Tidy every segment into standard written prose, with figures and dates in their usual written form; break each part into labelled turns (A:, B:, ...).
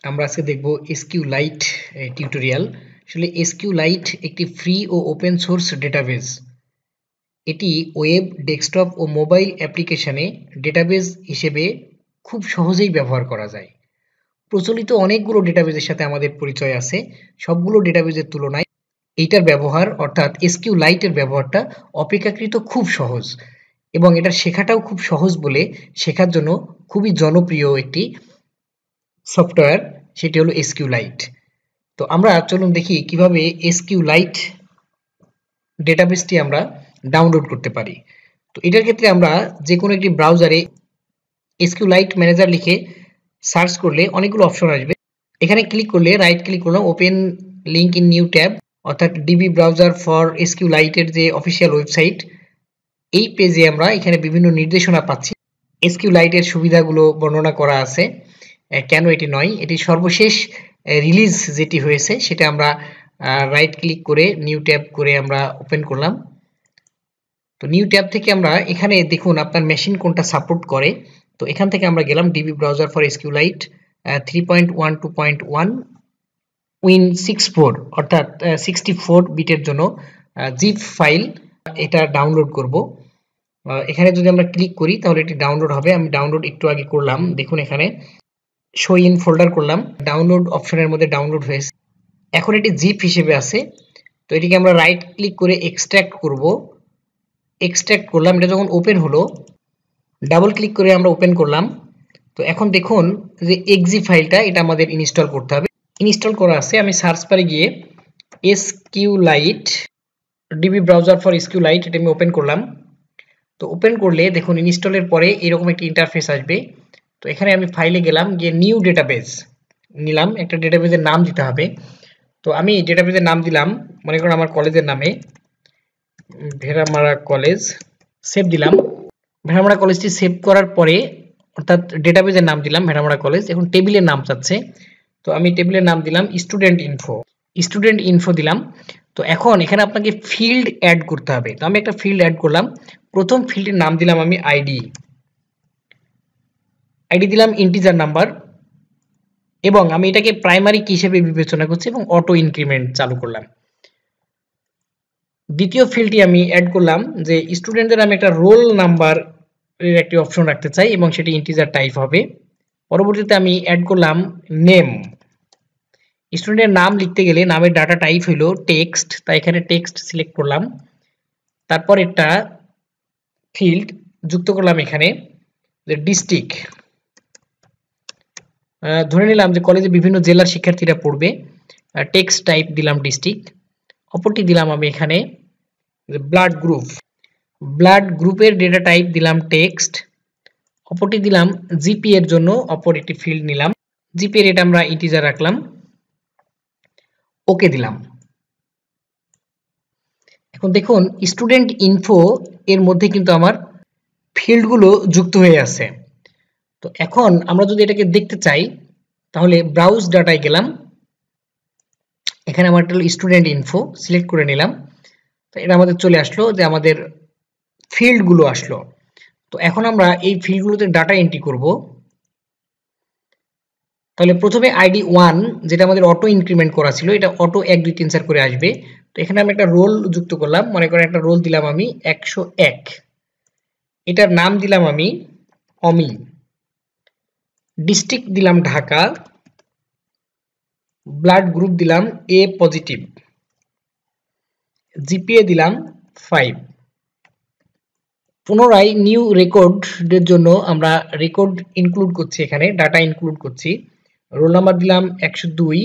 A: আমরা আজকে দেখব SQLite টিউটোরিয়াল। আসলে SQLite একটি ফ্রি ও ওপেন সোর্স ডেটাবেজ। এটি ওয়েব, ডেস্কটপ ও মোবাইল অ্যাপ্লিকেশনে ডেটাবেজ হিসেবে খুব সহজেই ব্যবহার করা যায়। প্রচলিত অনেকগুলো ডেটাবেজের সাথে আমাদের পরিচয় আছে। সবগুলো ডেটাবেজের তুলনায় এইটার ব্যবহার অর্থাৎ SQLite এর ব্যবহারটা অপেক্ষাকৃত খুব সহজ এবং এটা শেখাটাও খুব সহজ বলে শেখার জন্য খুবই জনপ্রিয় একটি সফটওয়্যার, সেটি হলো SQLite। তো আমরা চলুন দেখি কিভাবে SQLite ডেটাবেসটি আমরা ডাউনলোড করতে পারি। তো এটার ক্ষেত্রে আমরা যে কোনো একটি ব্রাউজারে SQLite ম্যানেজার লিখে সার্চ করলে অনেকগুলো অপশন আসবে। এখানে ক্লিক করলে রাইট ক্লিক করলাম, open link in new tab, অর্থাৎ ডিবি ব্রাউজার ফর SQLite এর যে অফিসিয়াল ওয়েবসাইট, এই পেজে আমরা এখানে বিভিন্ন নির্দেশনা পাচ্ছি। SQLite এর সুবিধাগুলো বর্ণনা করা আছে, কেন এটি নয়, এটি সর্বশেষ রিলিজ যেটি হয়েছে সেটা আমরা রাইট ক্লিক করে নিউ ট্যাব করে আমরা ওপেন করলাম। তো নিউ ট্যাব থেকে আমরা এখানে দেখুন আপনার মেশিন কোনটা সাপোর্ট করে। তো এখান থেকে আমরা গেলাম DB browser for SQLite 3.1.2.1 win 64, অর্থাৎ 64 বিটের জন্য জিপ ফাইল, এটা ডাউনলোড করব। এখানে যদি আমরা ক্লিক করি তাহলে এটি ডাউনলোড হবে। আমি ডাউনলোড একটু আগে করলাম, দেখুন এখানে শো ইন ফোল্ডার করলাম, ডাউনলোড অপশনের মধ্যে ডাউনলোড হয়েছে। এখন এটি জিপ হিসেবে আছে। তো এটিকে আমরা রাইট ক্লিক করে এক্সট্রাক্ট করব, এক্সট্রাক্ট করলাম। এটা যখন ওপেন হলো, ডাবল ক্লিক করে আমরা ওপেন করলাম। তো এখন দেখুন যে এক্সি ফাইলটা, এটা আমাদের ইনস্টল করতে হবে। ইনস্টল করা আছে, আমি সার্চ বারে গিয়ে SQLite DB browser for SQLite এটা আমি ওপেন করলাম। তো ওপেন করলে দেখুন ইনস্টলের পরে এরকম একটি ইন্টারফেস আসবে। তো এখানে আমি ফাইলে গেলাম, গিয়ে নিউ ডেটাবেজ নিলাম, একটা ডেটাবেজের নাম দিতে হবে। তো আমি ডেটাবেজের নাম দিলাম, মনে করুন আমার কলেজের নামে ভেরামারা কলেজ, সেভ দিলাম। ভেরামারা কলেজটি সেভ করার পরে অর্থাৎ ডেটাবেজের নাম দিলাম ভেরামারা কলেজ। এখন টেবিলের নাম চাচ্ছে, তো আমি টেবিলের নাম দিলাম স্টুডেন্ট ইনফো, স্টুডেন্ট ইনফো দিলাম। তো এখন এখানে আপনাকে ফিল্ড অ্যাড করতে হবে। তো আমি একটা ফিল্ড অ্যাড করলাম। প্রথম ফিল্ডের নাম দিলাম আমি আইডি দিলাম ইন্টিজার নাম্বার, এবং আমি এটাকে প্রাইমারি কি হিসেবে বিবেচনা করছি এবং অটো ইনক্রিমেন্ট চালু করলাম। দ্বিতীয় ফিল্ডটি আমি অ্যাড করলাম যে স্টুডেন্টদের আমি একটা রোল নাম্বার এর একটি অপশন রাখতে চাই এবং সেটি ইন্টিজার টাইপ হবে। পরবর্তীতে আমি অ্যাড করলাম নেম। স্টুডেন্টের নাম লিখতে গেলে নামের ডাটা টাইপ হলো টেক্সট, তাই এখানে টেক্সট সিলেক্ট করলাম। তারপর একটা ফিল্ড যুক্ত করলাম এখানে যে ডিস্ট্রিক্ট, ধরে নিলাম যে কলেজে বিভিন্ন জেলার শিক্ষার্থীরা পড়বে, টেক্সট টাইপ দিলাম ডিস্ট্রিক্ট। অপরটি দিলাম আমি এখানে ব্লাড গ্রুপ, ব্লাড গ্রুপের ডেটা টাইপ দিলাম টেক্সট। অপরটি দিলাম জিপি এর জন্য অপর একটি ফিল্ড নিলাম, জিপি এর এটা আমরা ইন্টিজার রাখলাম, ওকে দিলাম। এখন দেখুন স্টুডেন্ট ইনফো এর মধ্যে কিন্তু আমার ফিল্ডগুলো যুক্ত হয়ে আছে। তো এখন আমরা যদি এটাকে দেখতে চাই তাহলে ব্রাউজ ডাটায় গেলাম, এখানে আমার একটা স্টুডেন্ট ইনফো সিলেক্ট করে নিলাম। তো এটা আমাদের চলে আসলো যে আমাদের ফিল্ডগুলো আসলো। তো এখন আমরা এই ফিল্ডগুলোতে ডাটা এন্ট্রি করব। তাহলে প্রথমে আইডি 1 যেটা আমাদের অটো ইনক্রিমেন্ট করা ছিল, এটা অটো 1 2 3 4 করে আসবে। তো এখানে আমি একটা রোল যুক্ত করলাম, মনে করেন একটা রোল দিলাম আমি 101, এটার নাম দিলাম আমি অমি, ডিস্ট্রিক্ট দিলাম ঢাকা, ব্লাড গ্রুপ দিলাম এ পজিটিভ, জিপিএ দিলাম 5। পুনরায় নিউ রেকর্ডের জন্য আমরা রেকর্ড ইনক্লুড করছি, এখানে ডাটা ইনক্লুড করছি। রোল নাম্বার দিলাম 102,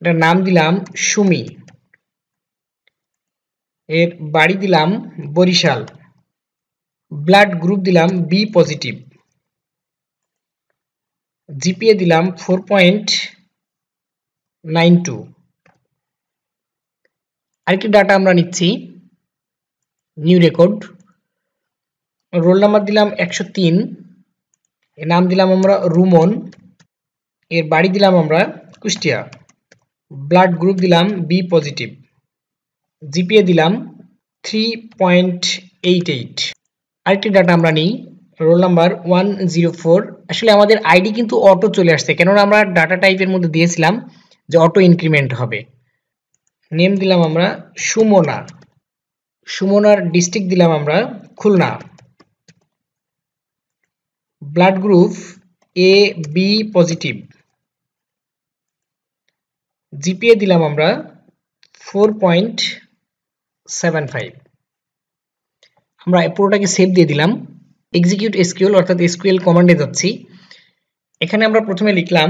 A: এটার নাম দিলাম সুমি, এর বাড়ি দিলাম বরিশাল, ব্লাড গ্রুপ দিলাম বি পজিটিভ, জিপিএ দিলাম 4.92। আরেকটি ডাটা আমরা নিচ্ছি, নিউ রেকর্ড, রোল নাম্বার দিলাম 103, এর নাম দিলাম আমরা রুমন, এর বাড়ি দিলাম আমরা কুষ্টিয়া, ব্লাড গ্রুপ দিলাম বি পজিটিভ, জিপিএ দিলাম 3.88। আরেকটি ডাটা আমরা নিই, রোল নাম্বার 104। আসলে আমাদের আইডি কিন্তু অটো চলে আসছে, কেননা আমরা ডাটা টাইপের মধ্যে দিয়েছিলাম যে অটো ইনক্রিমেন্ট হবে। নেম দিলাম আমরা সুমনা, সুমনার ডিস্ট্রিক্ট দিলাম আমরা Khulna, blood group A B positive, GPA দিলাম আমরা 4.75। আমরা পুরোটাকে সেভ দিয়ে দিলাম। এক্সিকিউট এসকিউএল অর্থাৎ এসকিউএল কমান্ডে যাচ্ছি। এখানে আমরা প্রথমে লিখলাম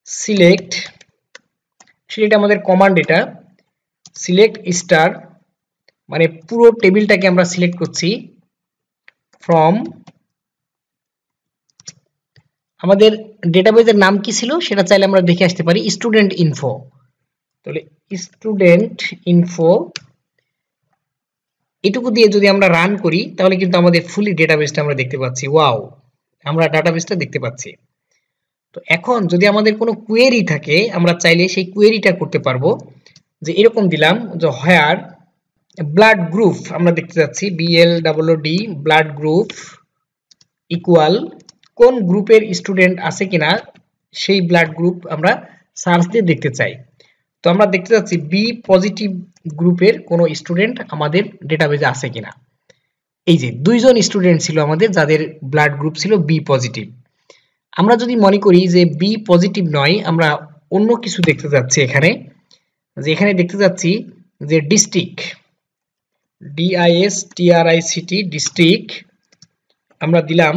A: সিলেক্ট, সেটা আমাদের কমান্ড, এটা সিলেক্ট স্টার মানে পুরো টেবিলটাকে আমরা সিলেক্ট করছি ফ্রম, আমাদের ডেটাবেজের নাম কি ছিল সেটা চাইলে আমরা দেখে আসতে পারি, স্টুডেন্ট ইনফো। তাহলে স্টুডেন্ট ইনফো এটুকু দিয়ে যদি আমরা রান করি তাহলে কিন্তু আমাদের ফুলি ডেটাবেসটা আমরা দেখতে পাচ্ছি। ওয়াও, আমরা ডাটাবেসটা দেখতে পাচ্ছি। তো এখন যদি আমাদের কোনো কোয়েরি থাকে আমরা চাইলে সেই কোয়েরিটা করতে পারবো, যে এরকম দিলাম যে হোয়ার ব্লাড গ্রুপ, আমরা দেখতে যাচ্ছি BLOOD ব্লাড গ্রুপ ইকুয়াল কোন গ্রুপের স্টুডেন্ট আছে কিনা সেই ব্লাড গ্রুপ আমরা সার্চ দিয়ে দেখতে চাই। তো আমরা দেখতে যাচ্ছি বি পজিটিভ গ্রুপের কোনো স্টুডেন্ট আমাদের ডেটাবেজে আছে কিনা। এই যে দুইজন স্টুডেন্ট ছিল আমাদের যাদের ব্লাড গ্রুপ ছিল বি পজিটিভ। আমরা যদি মনে করি যে বি পজিটিভ নয়, আমরা অন্য কিছু দেখতে যাচ্ছি এখানে, যে এখানে দেখতে যাচ্ছি যে ডিস্ট্রিক্ট DISTRICT ডিস্ট্রিক্ট, আমরা দিলাম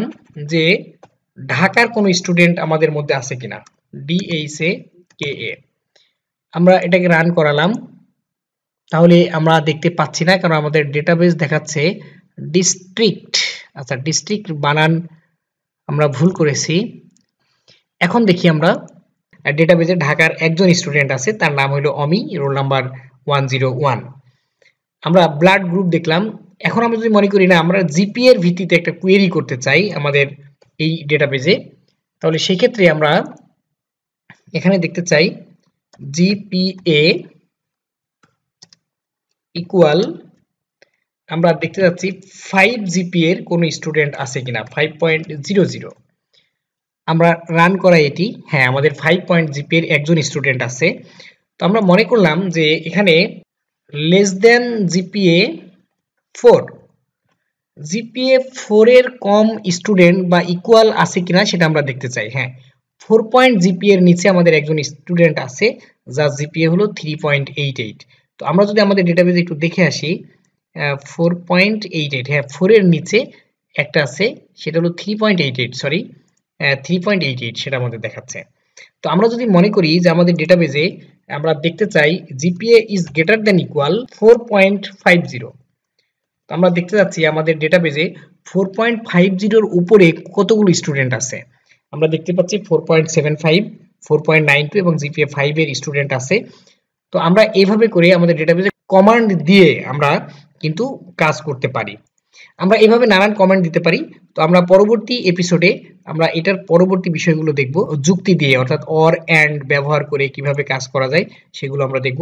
A: যে ঢাকার কোনো স্টুডেন্ট আমাদের মধ্যে আছে কিনা, DHAKA। আমরা এটাকে রান করালাম, তাহলে আমরা দেখতে পাচ্ছি না, কারণ আমাদের ডেটাবেস দেখাচ্ছে ডিস্ট্রিক্ট। আচ্ছা, ডিস্ট্রিক্ট বানান আমরা ভুল করেছি। এখন দেখি আমরা ডেটাবেজে ঢাকার একজন স্টুডেন্ট আছে, তার নাম হলো অমি, রোল নাম্বার 101। আমরা ব্লাড গ্রুপ দেখলাম। এখন আমরা যদি মনে করি না আমরা জিপিএ এর ভিত্তিতে একটা কোয়েরি করতে চাই আমাদের এই ডেটাবেজে, তাহলে সেই ক্ষেত্রে আমরা এখানে দেখতে চাই জিপিএ ইকুয়াল, আমরা দেখতে যাচ্ছি 5 জিপিএ এর কোনো স্টুডেন্ট আছে কিনা, 5.00। আমরা রান করাই এটি, হ্যাঁ আমাদের 5 জিপিএ এর একজন স্টুডেন্ট আছে। তো আমরা মনে করলাম যে এখানে লেস দেন জিপিএ 4, জিপিএ 4 এর কম স্টুডেন্ট বা ইকুয়াল আছে কিনা সেটা আমরা দেখতে চাই। হ্যাঁ, 4 জিপিএ এর নিচে আমাদের একজন স্টুডেন্ট আছে যার জিপিএ হলো 3.88। তো আমরা যদি আমাদের ডেটাবেজে একটু দেখে আসি, 4.88, হ্যাঁ 4 এর নিচে একটা আছে, সেটা হলো 3.88, সরি 3.88 সেটা আমাদের দেখাচ্ছে। তো আমরা যদি মনে করি যে আমাদের ডেটাবেজে আমরা দেখতে চাই GPA is greater than equal 4.50, তো আমরা দেখতে যাচ্ছি আমাদের ডেটাবেজে 4.50 এর উপরে কতগুলো স্টুডেন্ট আছে। আমরা দেখতে পাচ্ছি 4.75, 4.92 এবং জিপিএ 5 এর স্টুডেন্ট আছে। তো আমরা এইভাবে করে আমাদের ডেটাবেজে কমান্ড দিয়ে আমরা কিন্তু কাজ করতে পারি। আমরা এইভাবে নানান কমান্ড দিতে পারি। তো আমরা পরবর্তী এপিসোডে আমরা এটার পরবর্তী বিষয়গুলো দেখব, যুক্তি দিয়ে অর্থাৎ অর অ্যান্ড ব্যবহার করে কিভাবে কাজ করা যায় সেগুলো আমরা দেখব।